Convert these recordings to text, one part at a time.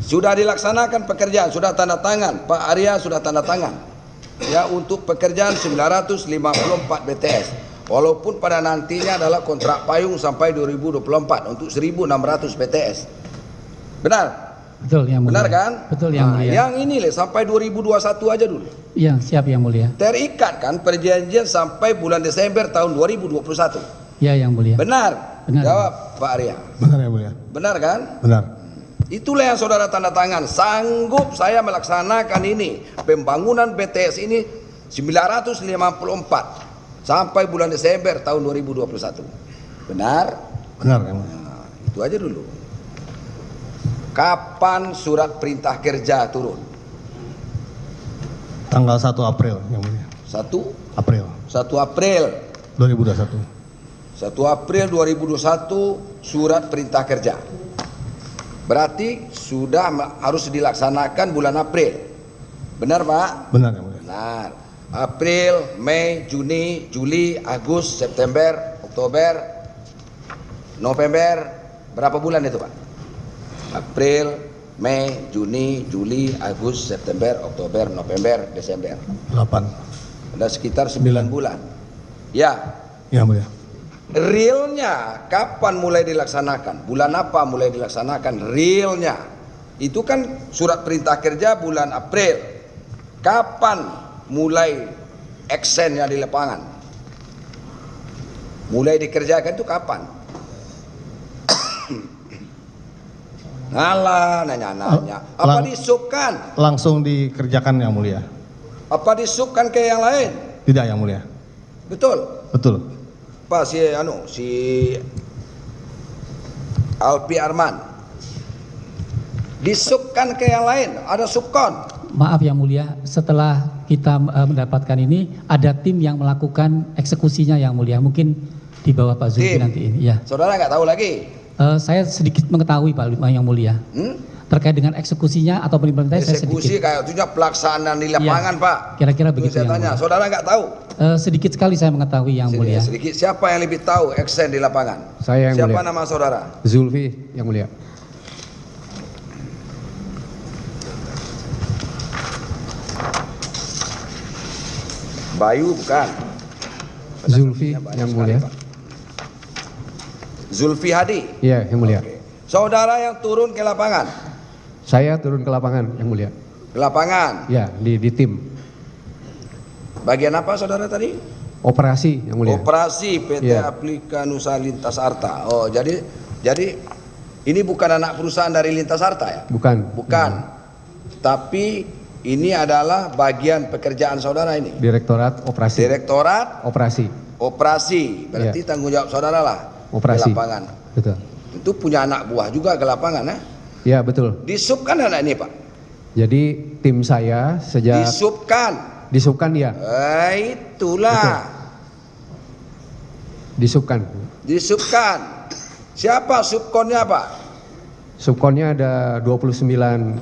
Sudah dilaksanakan pekerjaan, sudah tanda tangan, Pak Arya sudah tanda tangan. Ya, untuk pekerjaan 954 BTS. Walaupun pada nantinya adalah kontrak payung sampai 2024 untuk 1.600 BTS. Benar? Betul yang mulia. Benar kan? Betul yang mulia. Yang ini sampai 2021 aja dulu. Iya, siap yang mulia. Terikat kan perjanjian sampai bulan Desember tahun 2021. Iya yang mulia. Benar? Benar. Jawab Pak Arya. Benar yang mulia. Benar kan? Benar. Itulah yang saudara tanda tangan. Sanggup saya melaksanakan ini. Pembangunan BTS ini 954 sampai bulan Desember tahun 2021. Benar? Benar yang mulia. Nah, itu aja dulu. Kapan surat perintah kerja turun? Tanggal 1 April yang mulia. 1 April 2021. 1 April 2021 surat perintah kerja. Berarti sudah harus dilaksanakan bulan April. Benar Pak? Benar yang mulia. Benar. April, Mei, Juni, Juli, Agustus, September, Oktober, November. Berapa bulan itu Pak? April, Mei, Juni, Juli, Agustus, September, Oktober, November, Desember. 8. Ada sekitar 9 bulan. Ya. Yang mulia. Realnya kapan mulai dilaksanakan? Bulan apa mulai dilaksanakan? Realnya itu kan surat perintah kerja bulan April. Kapan mulai actionnya di lapangan? Mulai dikerjakan itu kapan? Ngalah nanya-nanya. Apa disubkan? Langsung dikerjakan yang mulia. Apa disubkan ke yang lain? Tidak yang mulia. Betul. Betul. Pak si Alpi Arman disubkan ke yang lain, ada subkon. Maaf yang mulia, setelah kita mendapatkan ini ada tim yang melakukan eksekusinya yang mulia. Mungkin di bawah Pak Zulfi nanti ini. Ya. Saudara nggak tahu lagi? Saya sedikit mengetahui Pak yang mulia. Terkait dengan eksekusinya atau implementasi saya sedikit. Eksekusi kayak itunya pelaksanaan di lapangan Pak. Kira-kira begitu saya yang tanya, mulia. saudara nggak tahu? Sedikit sekali saya mengetahui yang mulia. Sedikit. Siapa yang lebih tahu action di lapangan? Saya yang Siapa mulia. nama saudara? Zulfi yang mulia. Bayu bukan? Zulfi yang mulia. Pak. Zulfi Hadi. Iya yang mulia. Oke. Saudara yang turun ke lapangan? Saya turun ke lapangan yang mulia. Ke lapangan. Ya di tim. Bagian apa saudara tadi? Operasi yang mulia. Operasi PT Iya. Aplika Nusa Lintas Arta. Oh, jadi ini bukan anak perusahaan dari Lintas Arta ya? Bukan. Bukan. Tapi ini adalah bagian pekerjaan saudara ini. Direktorat Operasi. Direktorat Operasi. Operasi. Berarti Iya. tanggung jawab saudara lah. Operasi. Ke lapangan. Betul. Itu punya anak buah juga ke lapangan ya? Ya betul. Disubkan anak ini Pak? Jadi tim saya sejak disubkan ya. Itulah. Disubkan. Disubkan. Siapa subkonnya Pak? Subkonnya ada 29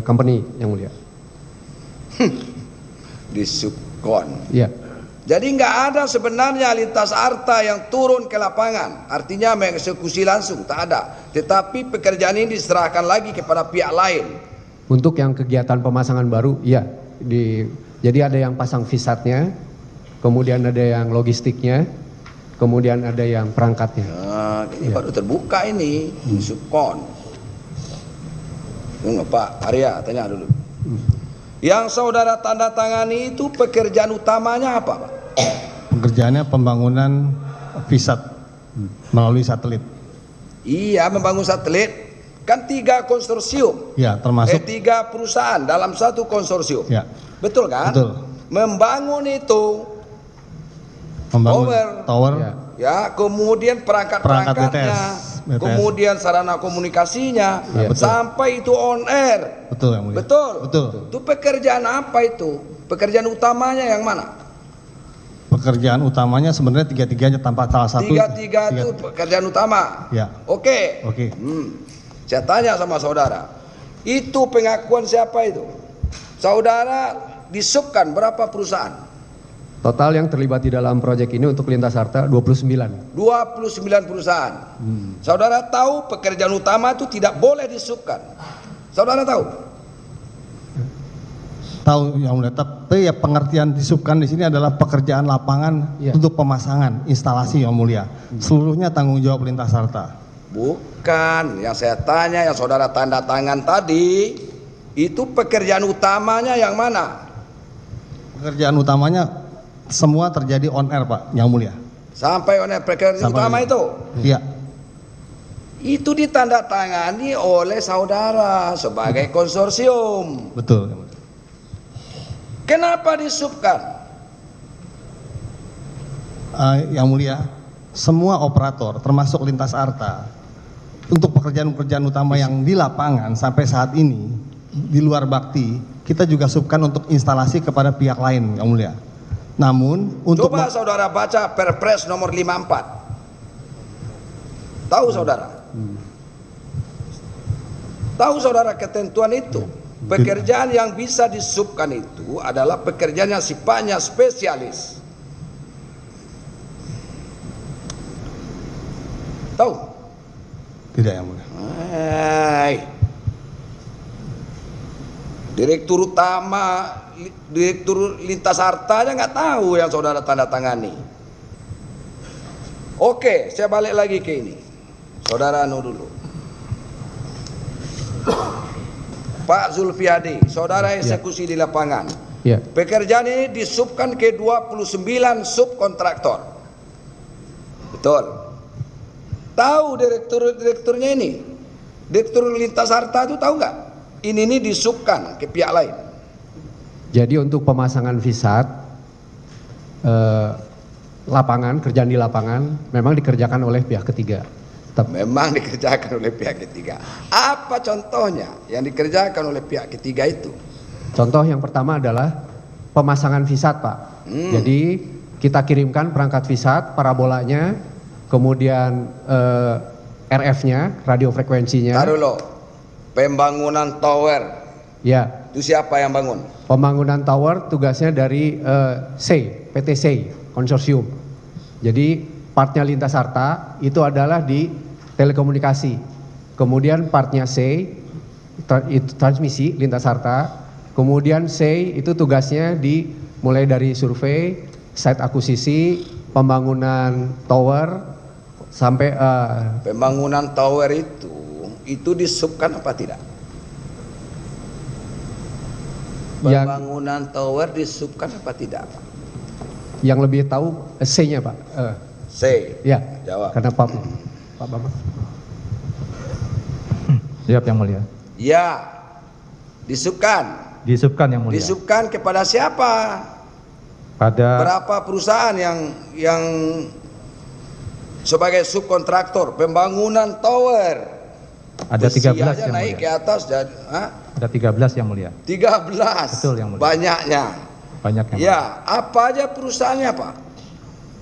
company yang mulia. Disubkon. Iya. Jadi nggak ada sebenarnya Lintas Arta yang turun ke lapangan. Artinya mengeksekusi langsung, tak ada. Tetapi pekerjaan ini diserahkan lagi kepada pihak lain. Untuk yang kegiatan pemasangan baru, iya. Jadi ada yang pasang visatnya, kemudian ada yang logistiknya, kemudian ada yang perangkatnya. Nah, ini baru terbuka ini, subkon. Pak Arya, tanya dulu. Yang saudara tanda tangani itu pekerjaan utamanya apa Pak? Pekerjaannya pembangunan visat melalui satelit. Iya, membangun satelit. Kan 3 konsorsium. Ya, termasuk 3 perusahaan dalam satu konsorsium. ya. Betul kan? Betul. Membangun itu Membangun tower. Ya. ya, kemudian perangkat-perangkatnya, BTS. kemudian sarana komunikasinya, Ya, betul. sampai itu on air. Betul yang mulia. Betul. Betul. Itu pekerjaan apa itu? Pekerjaan utamanya yang mana? Pekerjaan utamanya sebenarnya tiga-tiganya tanpa salah satu. Tiga itu pekerjaan utama. Ya. Oke. Oke. Saya tanya sama saudara, itu pengakuan siapa itu? Saudara disubkan berapa perusahaan? Total yang terlibat di dalam proyek ini untuk Lintas Arta 29. 29 perusahaan. Saudara tahu pekerjaan utama itu tidak boleh disubkan. Saudara tahu? Tahu yang mulia, tapi ya pengertian disubkan di sini adalah pekerjaan lapangan untuk pemasangan instalasi yang mulia. Seluruhnya tanggung jawab Lintas Harta. Bukan, yang saya tanya yang saudara tanda tangan tadi, itu pekerjaan utamanya yang mana? Pekerjaan utamanya semua terjadi on air, Pak, yang mulia. Sampai on air pekerjaan utama itu? Iya. Itu ditandatangani oleh saudara sebagai konsorsium. Betul. Yang mulia. Kenapa disubkan? Yang mulia, semua operator termasuk Lintas Harta untuk pekerjaan-pekerjaan utama yang di lapangan sampai saat ini di luar bakti, kita juga subkan untuk instalasi kepada pihak lain, yang mulia. Namun untuk coba saudara baca Perpres nomor 54. Tahu saudara? Tahu saudara ketentuan itu? Pekerjaan yang bisa disubkan itu adalah pekerjaan yang sifatnya spesialis. Tahu? tidak, yang mulia. Direktur utama, direktur Lintas Harta aja nggak tahu yang saudara tanda tangani. Oke, saya balik lagi ke ini. Saudara anu dulu. Pak Zulfiadi, saudara eksekusi di lapangan. Ya. Pekerjaan ini disubkan ke 29 subkontraktor. Betul. Tahu direkturnya ini? Direktur Lintas Harta itu tahu nggak? Ini disubkan ke pihak lain. Jadi untuk pemasangan VSAT lapangan, kerjaan di lapangan memang dikerjakan oleh pihak ketiga. Memang dikerjakan oleh pihak ketiga. Apa contohnya yang dikerjakan oleh pihak ketiga itu? Contoh yang pertama adalah pemasangan VSAT, Pak. Jadi kita kirimkan perangkat VSAT, parabolanya, kemudian RF-nya, radio frekuensinya. Taruh lo, pembangunan tower. Ya. Itu siapa yang bangun? Pembangunan tower tugasnya dari PT SEI, konsorsium. Jadi partnya Lintas Harta itu adalah di telekomunikasi. Kemudian partnya SEI itu transmisi Lintas Harta. Kemudian SEI itu tugasnya mulai dari survei, site akuisisi, pembangunan tower sampai pembangunan tower itu disubkan apa tidak? Pembangunan tower disubkan apa tidak? Yang lebih tahu SEI-nya, Pak. SEI. Ya. Jawab. Karena Pak Bambang. Siap, yang mulia. Ya. Disubkan. Disubkan, yang mulia. Disubkan kepada siapa? Pada berapa perusahaan yang sebagai subkontraktor pembangunan tower? ada 13 aja yang naik mulia. ke atas dan Ada 13 yang mulia. 13. Betul, yang mulia. Banyaknya. Banyak yang Ya, apa aja perusahaannya, Pak?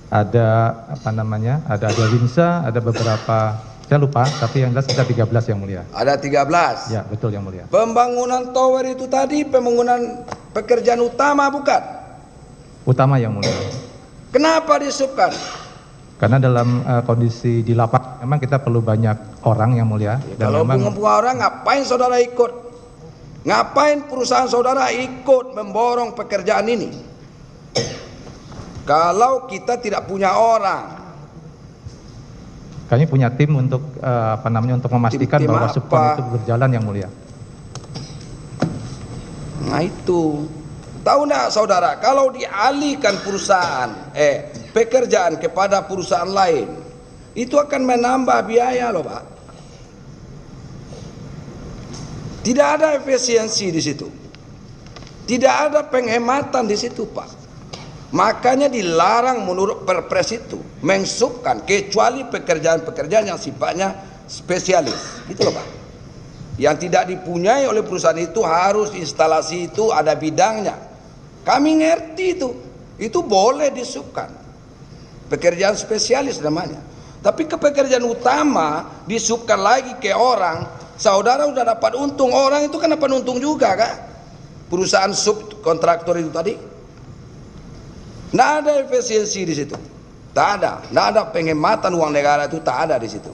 Ada apa namanya? Ada Winsa, ada beberapa, saya lupa, tapi yang jelas ada 13 yang mulia. Ada 13. Ya, betul, yang mulia. Pembangunan tower itu tadi pembangunan pekerjaan utama bukan? Utama, yang mulia. Kenapa disubkan? Karena dalam kondisi di lapangan memang kita perlu banyak orang, yang mulia. Dan Kalau memang mengumpulkan orang, ngapain saudara ikut? Ngapain perusahaan saudara ikut memborong pekerjaan ini? Kalau kita tidak punya orang, kami punya tim untuk untuk memastikan Tim bahwa apa? subkon itu berjalan, yang mulia. nah itu. Tahu enggak saudara, kalau dialihkan pekerjaan kepada perusahaan lain, itu akan menambah biaya loh, Pak. Tidak ada efisiensi di situ. Tidak ada penghematan di situ, Pak. Makanya dilarang menurut Perpres itu mensubkan kecuali pekerjaan-pekerjaan yang sifatnya spesialis. Gitu loh, Pak. Yang tidak dipunyai oleh perusahaan itu harus instalasi itu ada bidangnya. Kami ngerti itu. Itu boleh disubkan. Pekerjaan spesialis namanya. Tapi ke pekerjaan utama disubkan lagi ke orang, saudara udah dapat untung, orang itu kan dapat untung juga, Kak. Perusahaan subkontraktor itu tadi. Nggak ada efisiensi di situ. Tak ada penghematan uang negara itu tak ada di situ.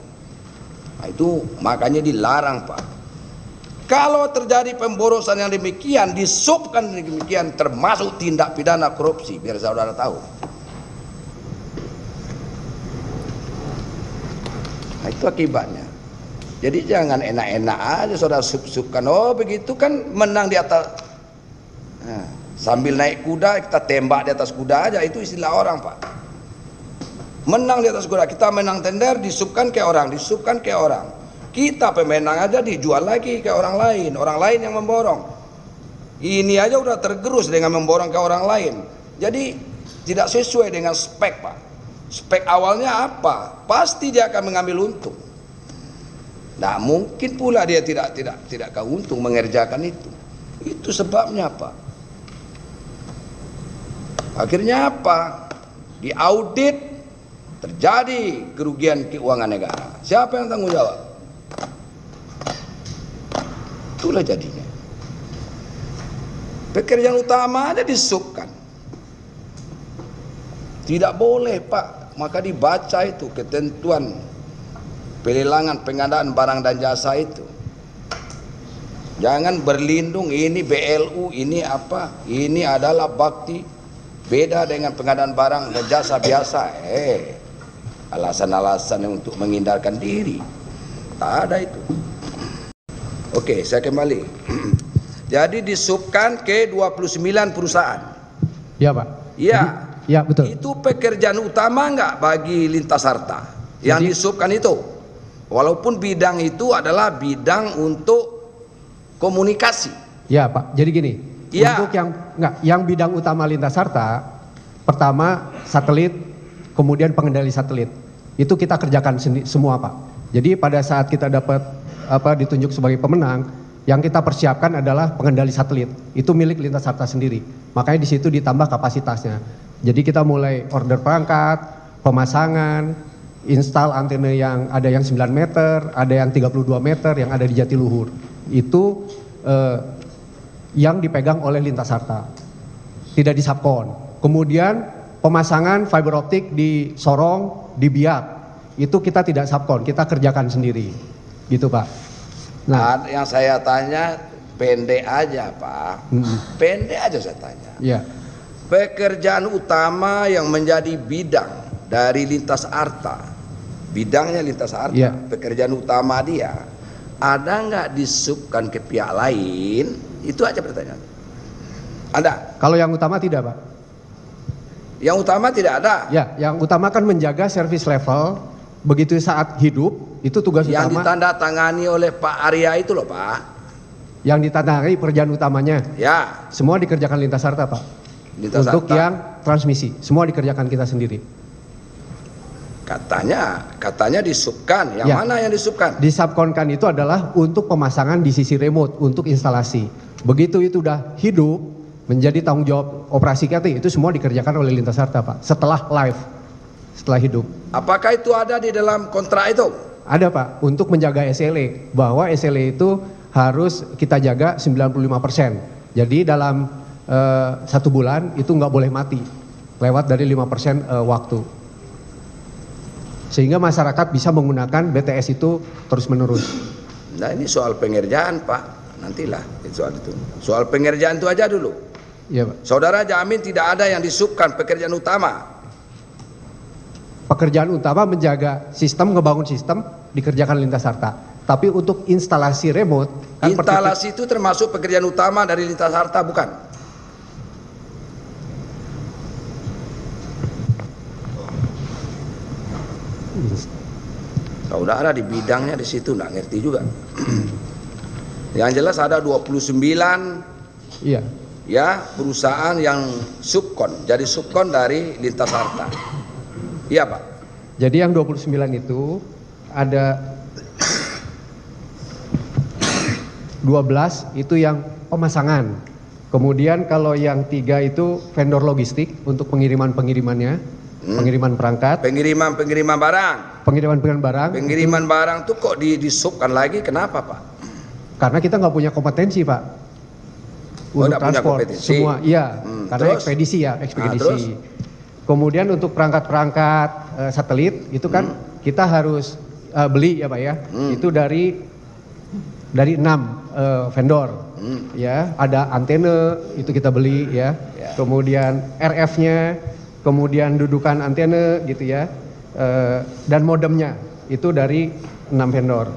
Nah, itu makanya dilarang, Pak. Kalau terjadi pemborosan yang demikian, disubkan demikian, termasuk tindak pidana korupsi, biar saudara tahu. Nah, itu akibatnya. Jadi jangan enak-enak aja saudara sub-subkan. Oh begitu kan menang di atas. Nah, sambil naik kuda kita tembak di atas kuda aja, itu istilah orang Pak. Menang di atas kuda, kita menang tender disubkan ke orang, disubkan ke orang. Kita pemenang aja dijual lagi ke orang lain yang memborong. Ini aja udah tergerus dengan memborong ke orang lain. Jadi tidak sesuai dengan spek Pak. Spek awalnya apa? Pasti dia akan mengambil untung. Nah mungkin pula dia tidak keuntung mengerjakan itu. Itu sebabnya Pak. Akhirnya apa? Di audit terjadi kerugian keuangan negara. Siapa yang tanggung jawab? Itulah jadinya. Pekerjaan utama aja disubkan. Tidak boleh Pak. Maka dibaca itu ketentuan pelelangan pengadaan barang dan jasa itu. Jangan berlindung ini BLU, ini apa? Ini adalah bakti. Beda dengan pengadaan barang dan jasa biasa. Alasan-alasan untuk menghindarkan diri. Tak ada itu. Oke, saya kembali. Jadi disubkan ke 29 perusahaan. Iya Pak. Iya. Ya betul. Itu pekerjaan utama enggak bagi Lintas Harta yang disubkan itu? Walaupun bidang itu adalah bidang untuk komunikasi. Ya Pak. Jadi gini. Ya. Untuk yang bidang utama Lintas Harta, pertama satelit, kemudian pengendali satelit. Itu kita kerjakan semua Pak. Jadi pada saat kita dapat ditunjuk sebagai pemenang, yang kita persiapkan adalah pengendali satelit. Itu milik Lintas Harta sendiri. Makanya di situ ditambah kapasitasnya. Jadi kita mulai order perangkat, pemasangan, install antena yang ada yang 9 meter, ada yang 32 meter, yang ada di Jatiluhur. Itu yang dipegang oleh Lintas Harta. Tidak di Subkon. Kemudian pemasangan fiber optik di Sorong, di Biak. Itu kita tidak Subkon, kita kerjakan sendiri. Gitu Pak. Nah, yang saya tanya pendek aja Pak. Pendek aja saya tanya. Iya. Pekerjaan utama yang menjadi bidang dari Lintas Harta, bidangnya Lintas Harta, ya. Pekerjaan utama dia, ada nggak disubkan ke pihak lain? Itu aja pertanyaan. Ada? Kalau yang utama tidak Pak. Yang utama tidak ada? Ya, yang utama kan menjaga service level, begitu saat hidup, itu tugas yang utama. Yang ditandatangani oleh Pak Arya itu loh Pak. Yang ditandatangani pekerjaan utamanya. Ya. Semua dikerjakan Lintas Harta Pak. Lintas untuk Harta. Yang transmisi, semua dikerjakan kita sendiri. Katanya disubkan. Yang mana yang disubkan? Disubkonkan itu adalah untuk pemasangan di sisi remote untuk instalasi. Begitu itu udah hidup menjadi tanggung jawab operasi kita, itu semua dikerjakan oleh Lintas Harta Pak. Setelah live, setelah hidup. Apakah itu ada di dalam kontrak itu? Ada Pak, untuk menjaga SLA, bahwa SLA itu harus kita jaga 95%. Jadi dalam 1 bulan itu nggak boleh mati lewat dari 5% waktu, sehingga masyarakat bisa menggunakan BTS itu terus menerus. Nah ini soal pengerjaan Pak, nantilah soal itu. Soal pengerjaan itu aja dulu. Iya Pak. Saudara jamin tidak ada yang disubkan pekerjaan utama. Pekerjaan utama menjaga sistem, ngebangun sistem dikerjakan Lintas Harta. Tapi untuk instalasi remote, kan instalasi itu termasuk pekerjaan utama dari Lintas Harta bukan? Saudara di bidangnya di situ nggak ngerti juga. Yang jelas ada 29 iya. Ya perusahaan yang subkon, jadi subkon dari Lintas Harta. Iya Pak. Jadi yang 29 itu ada 12 itu yang pemasangan. Kemudian kalau yang 3 itu vendor logistik untuk pengirimannya. Pengiriman perangkat, pengiriman barang, pengiriman barang, pengiriman barang tuh kok disubkan lagi, kenapa Pak? Karena kita nggak punya kompetensi Pak untuk transport semua, iya, karena terus? ekspedisi. Kemudian untuk perangkat-perangkat satelit itu kan kita harus beli ya Pak ya, itu dari dari 6 vendor. Ya, ada antena itu kita beli ya. Kemudian RF-nya, kemudian dudukan antena gitu ya. Dan modemnya itu dari 6 vendor.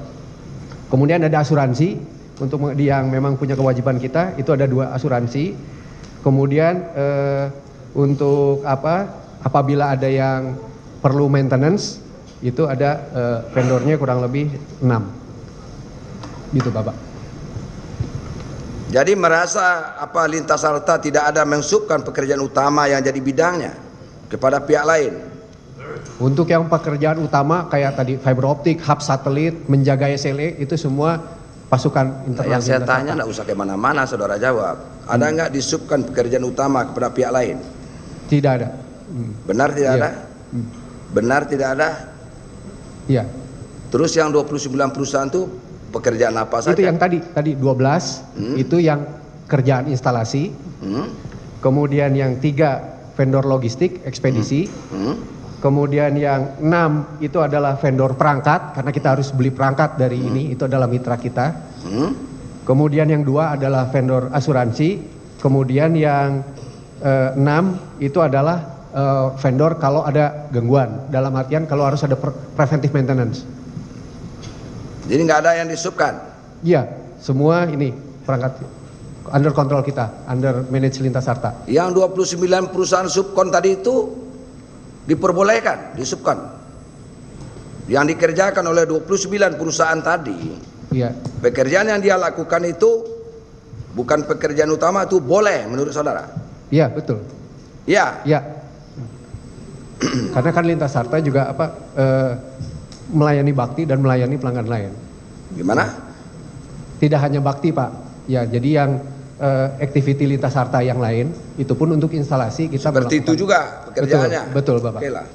Kemudian ada asuransi untuk yang memang punya kewajiban kita, itu ada 2 asuransi. Kemudian untuk apabila ada yang perlu maintenance itu ada vendornya kurang lebih 6. Gitu Bapak. Jadi merasa Lintas Arta tidak ada mensubkan pekerjaan utama yang jadi bidangnya kepada pihak lain. Untuk yang pekerjaan utama kayak tadi fiber optik, hub satelit, menjaga SLA itu semua pasukan internal. Yang saya tanya nggak usah kemana-mana, saudara jawab. Ada nggak disubkan pekerjaan utama kepada pihak lain? Tidak ada. Benar tidak ada? Benar tidak ada? Iya. Terus yang 29 perusahaan itu pekerjaan apa saja? Itu yang tadi 12 itu yang kerjaan instalasi. Kemudian yang 3 vendor logistik ekspedisi. Kemudian yang 6 itu adalah vendor perangkat karena kita harus beli perangkat dari ini, itu adalah mitra kita. Kemudian yang 2 adalah vendor asuransi. Kemudian yang 6 itu adalah vendor kalau ada gangguan, dalam artian kalau harus ada preventive maintenance. Jadi nggak ada yang disubkan? Iya, semua ini perangkat under kontrol kita, under manage Lintas Arta. Yang 29 perusahaan subkon tadi itu diperbolehkan, disubkan. Yang dikerjakan oleh 29 perusahaan tadi, iya. Pekerjaan yang dia lakukan itu bukan pekerjaan utama, itu boleh menurut saudara? Iya, betul. Iya. Iya. Karena kan Lintas Arta juga melayani bakti dan melayani pelanggan lain. Gimana? Tidak hanya bakti Pak. Ya, jadi yang activity Lintas Arta yang lain itu pun untuk instalasi kita seperti melakukan. itu juga pekerjaannya. Betul Bapak. Oke lah.